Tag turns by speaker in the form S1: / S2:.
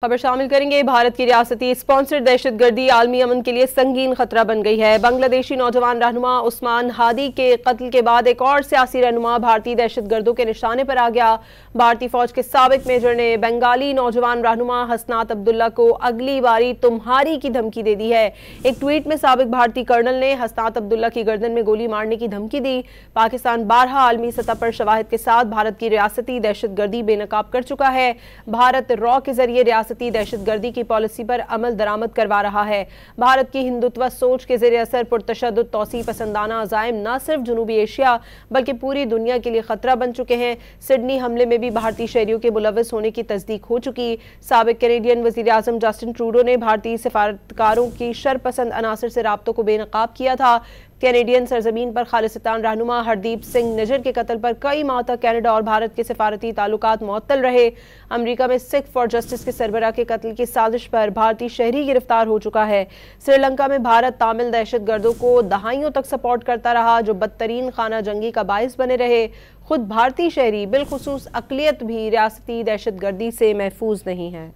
S1: खबर शामिल करेंगे। भारत की रियासती स्पॉन्सर्ड दहशतगर्दी आलमी अमन के लिए संगीन खतरा बन गई है। बांग्लादेशी नौजवान रहनुमा उस्मान हादी के कत्ल के बाद एक और सियासी रहनुमा भारतीय दहशतगर्दों के निशाने पर आ गया। भारतीय फौज के साबिक मेजर ने बंगाली नौजवान रहनुमा हसनात अब्दुल्ला को अगली बारी तुम्हारी की धमकी दे दी है। एक ट्वीट में साबिक भारतीय कर्नल ने हसनात अब्दुल्ला की गर्दन में गोली मारने की धमकी दी। पाकिस्तान 12 आलमी सतह पर शवाहिद के साथ भारत की रियासती दहशतगर्दी बेनकाब कर चुका है। भारत रॉ के जरिए रियासती दहशतगर्दी की पॉलिसी पर अमल दरामद करवा रहा है। भारत की हिंदुत्व सोच के ज़रिए असर पुरतशद्दुद तौसीफ पसंदाना अज़ाइम न सिर्फ जनूबी एशिया बल्कि पूरी दुनिया के लिए खतरा बन चुके हैं। सिडनी हमले में भी भारतीय शहरियों के मुलव्वस होने की तस्दीक हो चुकी। साबिक कैनेडियन वज़ीर आज़म जस्टिन ट्रूडो ने भारतीय सफारतकारों की शरपसंद अनासर से राब्तों को बेनकाब किया था। कैनेडियन सरजमीन पर खालिस्तान रहनुमा हरदीप सिंह निजर के कत्ल पर कई माह तक कनाडा और भारत के सफारती ताल्लुकात मुअत्तल रहे। अमेरिका में सिख फॉर जस्टिस के सरबराह के कत्ल की साजिश पर भारतीय शहरी गिरफ्तार हो चुका है। श्रीलंका में भारत तामिल दहशतगर्दों को दहाइयों तक सपोर्ट करता रहा, जो बदतरीन खाना जंगी का बायस बने रहे। खुद भारतीय शहरी बिलखुसूस अकलियत भी रियासती दहशतगर्दी से महफूज नहीं है।